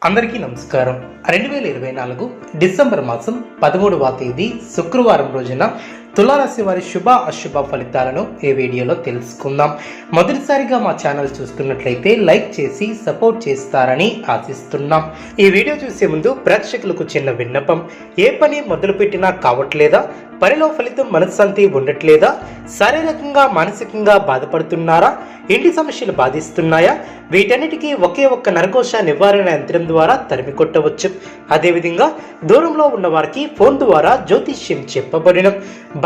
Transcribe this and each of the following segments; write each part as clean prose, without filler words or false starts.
అందరికీ నమస్కారం. 2024 డిసెంబర్ మాసం 13వ తేదీ శుక్రవారం రోజున తులారాశి వారి శుభ అశుభ ఫలితాలను ఈ వీడియోలో తెలుసుకుందాం. మొదటిసారిగా మా ఛానల్ చూస్తున్నట్లయితే లైక్ చేసి సపోర్ట్ చేస్తారని ఆశిస్తున్నాం. ఈ వీడియో చూసే ముందు ప్రేక్షకులకు చిన్న విన్నపం. ఏ పని మొదలుపెట్టినా కావట్లేదా? పనిలో ఫలితం మనశ్శాంతి ఉండట్లేదా? శారీరకంగా మానసికంగా బాధపడుతున్నారా? ఇంటి సమస్యలు బాధిస్తున్నాయా? వీటన్నిటికీ ఒకే ఒక్క నరకోశ నివారణ యంత్రం ద్వారా తరిమి కొట్టవచ్చు. అదేవిధంగా దూరంలో ఉన్న వారికి ఫోన్ ద్వారా జ్యోతిష్యం చెప్పబడిన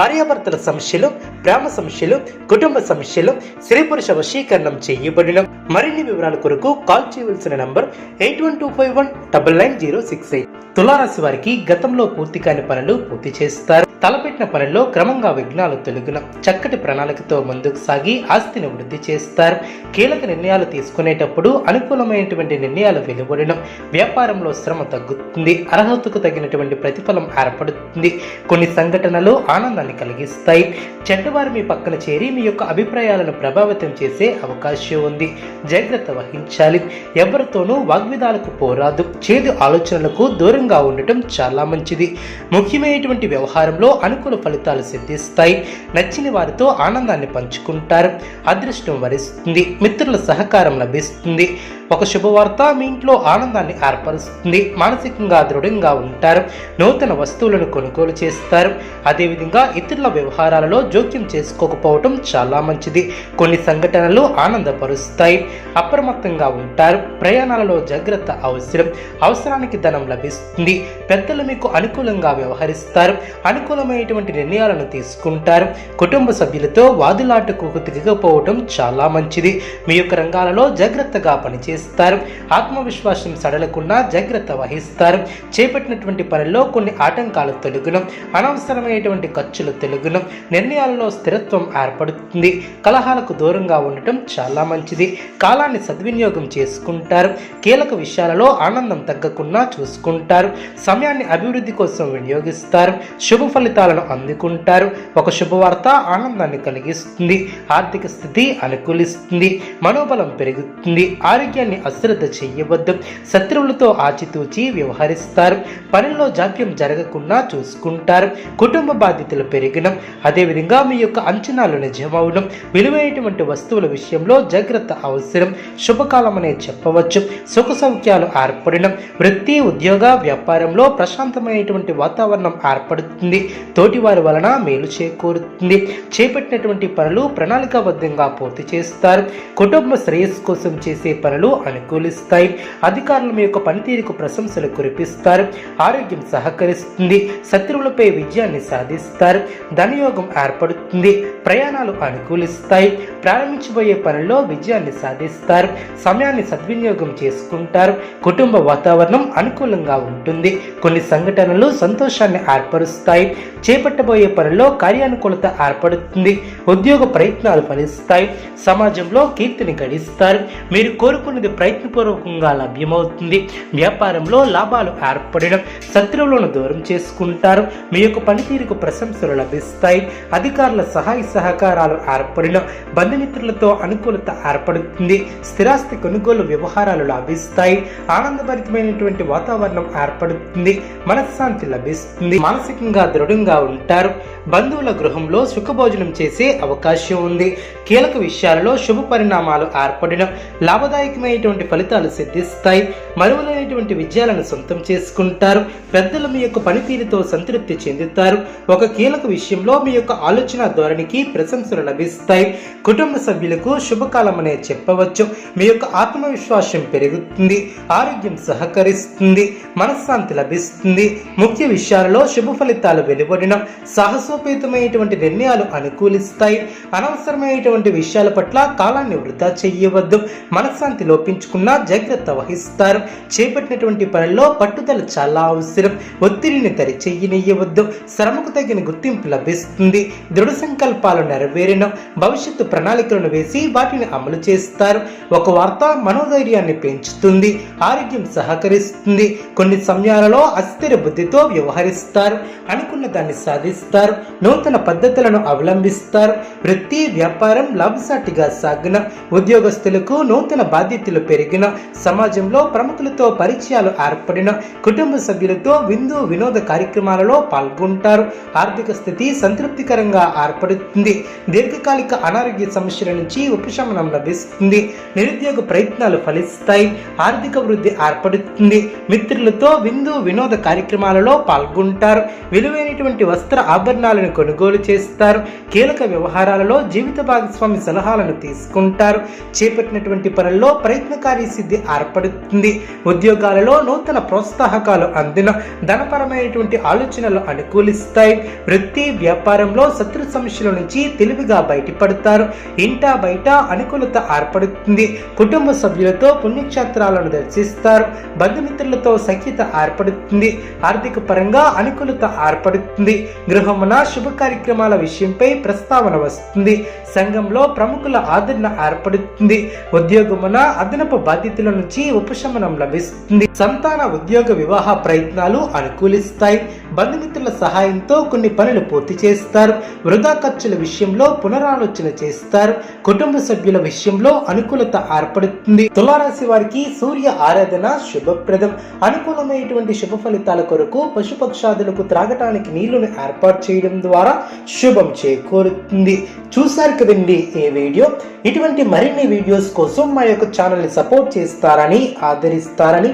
భార్యాభర్తల సమస్యలు, ప్రేమ సమస్యలు, కుటుంబ సమస్యలు, స్త్రీ పురుష వశీకరణం చేయబడిన మరిన్ని వివరాల కొరకు కాల్ చేయవలసిన నంబర్ 8125199068. తులారాశి వారికి గతంలో పూర్తి కాని పనులు పూర్తి చేస్తారు. తలపెట్టిన పనుల్లో క్రమంగా విఘ్నాలు తొలగిన చక్కటి ప్రణాళికతో ముందుకు సాగి ఆస్తిని వృద్ధి చేస్తారు. కీలక నిర్ణయాలు తీసుకునేటప్పుడు అనుకూలమైనటువంటి నిర్ణయాలు వెలువడడం, వ్యాపారంలో శ్రమ తగ్గుతుంది, అర్హతకు తగినటువంటి ప్రతిఫలం ఏర్పడుతుంది. కొన్ని సంఘటనలు ఆనందాన్ని కలిగిస్తాయి. చెడ్డవారు మీ పక్కన చేరి మీ యొక్క అభిప్రాయాలను ప్రభావితం చేసే అవకాశం ఉంది. జాగ్రత్త వహించాలి. ఎవరితోనూ వాగ్విదాలకు పోరాదు. చేదు ఆలోచనలకు దూరంగా ఉండటం చాలా మంచిది. ముఖ్యమైనటువంటి వ్యవహారంలో అనుకూల ఫలితాలు సిద్ధిస్తాయి. నచ్చిన వారితో ఆనందాన్ని పంచుకుంటారు. అదృష్టం వరిస్తుంది. మిత్రుల సహకారం లభిస్తుంది. ఒక శుభవార్త మీ ఇంట్లో ఆనందాన్ని ఏర్పరుస్తుంది. మానసికంగా దృఢంగా ఉంటారు. నూతన వస్తువులను కొనుగోలు చేస్తారు. అదేవిధంగా ఇతరుల వ్యవహారాలలో జోక్యం చేసుకోకపోవటం చాలా మంచిది. కొన్ని సంఘటనలు ఆనందపరుస్తాయి. అప్రమత్తంగా ఉంటారు. ప్రయాణాలలో జాగ్రత్త అవసరం. అవసరానికి ధనం లభిస్తుంది. పెద్దలు మీకు అనుకూలంగా వ్యవహరిస్తారు. అనుకూలమైనటువంటి నిర్ణయాలను తీసుకుంటారు. కుటుంబ సభ్యులతో వాదులాటకు దిగకపోవటం చాలా మంచిది. మీ యొక్క రంగాలలో జాగ్రత్తగా పనిచేస్తారు. ఆత్మవిశ్వాసం సడలకుండా జాగ్రత్త వహిస్తారు. చేపట్టినటువంటి పనుల్లో కొన్ని ఆటంకాలు తొలగును. అనవసరమైనటువంటి ఖర్చులు తొలగును. నిర్ణయాలలో స్థిరత్వం ఏర్పడుతుంది. కలహాలకు దూరంగా ఉండటం చాలా మంచిది. కాలాన్ని సద్వినియోగం చేసుకుంటారు. కీలక విషయాలలో ఆనందం తగ్గకుండా చూసుకుంటారు. సమయాన్ని అభివృద్ధి కోసం వినియోగిస్తారు. శుభ ఫలితాలను అందుకుంటారు. ఒక శుభవార్త ఆనందాన్ని కలిగిస్తుంది. ఆర్థిక స్థితి అనుకూలిస్తుంది. మనోబలం పెరుగుతుంది. ఆరోగ్యాన్ని అశ్రద్ధ చేయవద్దు. శత్రువులతో ఆచితూచి వ్యవహరిస్తారు. పనుల్లో జాప్యం జరగకుండా చూసుకుంటారు. కుటుంబ బాధ్యతలు పెరిగడం, అదేవిధంగా మీ యొక్క అంచనాలు నిజమవడం, విలువైనటువంటి వస్తువుల విషయంలో జాగ్రత్త అవసరం. శుభకాలం అనే చెప్పవచ్చు. సుఖ సౌఖ్యాలు ఏర్పడడం, వృత్తి ఉద్యోగ వ్యాపారంలో ప్రశాంతమైనటువంటి వాతావరణం ఏర్పడుతుంది. తోటివారి వలన మేలు చేకూరుతుంది. చేపట్టినటువంటి పనులు ప్రణాళికాబద్ధంగా పూర్తి చేస్తారు. కుటుంబ శ్రేయస్సు కోసం చేసే పనులు అనుకూలిస్తాయి. అధికారులు మీ యొక్క పనితీరుకు ప్రశంసలు కురిపిస్తారు. ఆరోగ్యం సహకరిస్తుంది. శత్రువులపై విజయాన్ని సాధిస్తారు. ధనయోగం ఏర్పడుతుంది. ప్రయాణాలు అనుకూలిస్తాయి. ప్రారంభించబోయే పనుల్లో విజయాన్ని సాధిస్తారు. సమయాన్ని సద్వినియోగం చేసుకుంటారు. కుటుంబ వాతావరణం అనుకూలంగా ఉంటుంది. కొన్ని సంఘటనలు సంతోషాన్ని ఏర్పరుస్తాయి. చేపట్టబోయే పనుల్లో కార్యానుకూలత ఏర్పడుతుంది. ఉద్యోగ ప్రయత్నాలు ఫలిస్తాయి. సమాజంలో కీర్తిని గడిస్తారు. మీరు కోరుకున్నది ప్రయత్నపూర్వకంగా లభ్యమవుతుంది. వ్యాపారంలో లాభాలు ఏర్పడడం, శత్రువులను దూరం చేసుకుంటారు. మీ యొక్క పనితీరుకు ప్రశంసలు లభిస్తాయి. అధికారుల సహాయ సహకారాలు ఏర్పడడం, బంధుమిత్రులతో అనుకూలత ఏర్పడుతుంది. స్థిరాస్తి కొనుగోలు వ్యవహారాలు లభిస్తాయి. ఆనందభరితమైనటువంటి వాతావరణం ఏర్పడుతుంది. మనశ్శాంతి లభిస్తుంది. మానసికంగా దృఢంగా ఉంటారు. బంధువుల గృహంలో సుఖభోజనం చేసే అవకాశం ఉంది. కీలక విషయాలలో శుభ పరిణామాలు ఏర్పడడం, లాభదాయకమైనటువంటి ఫలితాలు సిద్ధిస్తాయి. మరువలేనటువంటి విజయాలను సొంతం చేసుకుంటారు. పెద్దలు మీ యొక్క పనితీరుతో సంతృప్తి చెందుతారు. ఒక కీలక విషయంలో మీ యొక్క ఆలోచన ధోరణికి ప్రశంసలు లభిస్తాయి. కుటుంబ సభ్యులకు శుభకాలం అనే చెప్పవచ్చు. మీ యొక్క ఆత్మవిశ్వాసం పెరుగుతుంది. ఆరోగ్యం సహకరిస్తుంది. మనశ్శాంతి లభిస్తుంది. ముఖ్య విషయాలలో శుభ ఫలితాలు వెలువడడం, సాహసోపేతమైనటువంటి నిర్ణయాలు అనుకూలిస్తాయి. అనవసరమైనటువంటి విషయాల పట్ల కాలాన్ని వృధా చేయవద్దు. మనశ్శాంతి లోపించుకున్నా జాగ్రత్త వహిస్తారు. చేపట్టినటువంటి పనుల్లో పట్టుదల చాలా అవసరం. ఒత్తిడిని తరిచెయ్యనియ్యవద్దు. శ్రమకు తగిన గుర్తింపు లభిస్తుంది. దృఢ సంకల్పాలు నెరవేరిన భవిష్యత్తు ప్రణాళికలను వేసి వాటిని అమలు చేస్తారు. ఒక వార్త మనోధైర్యాన్ని పెంచుతుంది, ఆరోగ్యం సహకరిస్తుంది. కొన్ని సమయాలలో అస్థిర బుద్ధితో వ్యవహరిస్తారు, అనుకున్న దాన్ని సాధిస్తారు, నూతన పద్ధతులను అవలంబిస్తారు. వృత్తి వ్యాపారం లాభసాటిగా సాగిన, ఉద్యోగస్తులకు నూతన బాధ్యతలు పెరిగిన, సమాజంలో ప్రముఖులతో పరిచయాలు ఏర్పడిన, కుటుంబ సభ్యులతో విందు వినోద కార్యక్రమాలలో పాల్గొంటారు. ఆర్థిక స్థితి సంతృప్తికరంగా ఏర్పడుతుంది. దీర్ఘకాలిక అనారోగ్య సమస్యల నుంచి ఉపశమనం లభిస్తుంది. నిరుద్యోగ ప్రయత్నాలు ఫలిస్తాయి. ఆర్థిక వృద్ధి ఏర్పడుతుంది. మిత్రులతో విందు వినోద కార్యక్రమాలలో పాల్గొంటారు. విలువైనటువంటి వస్త్ర ఆభరణాలను కొనుగోలు చేస్తారు. కీలక వ్యవహారాలలో జీవిత భాగస్వామి సలహాలను తీసుకుంటారు. చేపట్టినటువంటి పనుల్లో ప్రయత్నకారి సిద్ధి ఏర్పడుతుంది. ఉద్యోగాలలో నూతన ప్రోత్సాహకాలు అందిన, ధనపరమైనటువంటి ఆలోచనలు అనుకూలిస్తాయి. వృత్తి వ్యాపారంలో శత్రు సమస్యల నుంచి తెలివిగా బయటపడతారు. ఇంటా బయట అనుకూలత ఏర్పడుతుంది. కుటుంబ సభ్యులతో పుణ్యక్షేత్రాలను దర్శిస్తారు. బంధుమిత్రులతో సఖ్యత ఏర్పడుతుంది. ఆర్థిక పరంగా అనుకూలత ఏర్పడుతుంది. గృహమున శుభ కార్యక్రమాల విషయంపై ప్రస్తావన వస్తుంది. సంఘంలో ప్రముఖుల ఆదరణ ఏర్పడుతుంది. ఉద్యోగమున అదనపు బాధ్యతల నుంచి ఉపశమనం లభిస్తుంది. సంతాన ఉద్యోగ వివాహ ప్రయత్నాలు అనుకూలిస్తాయి. బంధుమిత్రుల సహాయంతో కొన్ని పనులు పూర్తి చేస్తారు. వృధా ఖర్చుల విషయంలో పునరాలోచన చేస్తారు. కుటుంబ సభ్యుల విషయంలో అనుకూలత ఏర్పడుతుంది. తులారాశి వారికి సూర్య ఆరాధన శుభప్రదం. అనుకూలమైనటువంటి శుభ ఫలితాల కొరకు పశుపక్షాదులకు త్రాగటానికి నీళ్లను ఏర్పాటు చేయడం ద్వారా శుభం చేకూరుతుంది. చూశారు కదండి ఈ వీడియో. ఇటువంటి మరిన్ని వీడియోస్ కోసం మా యొక్క ఛానల్ని సపోర్ట్ చేస్తారని, ఆదరిస్తారని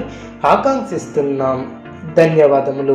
ఆకాంక్షిస్తున్నాం. ధన్యవాదములు.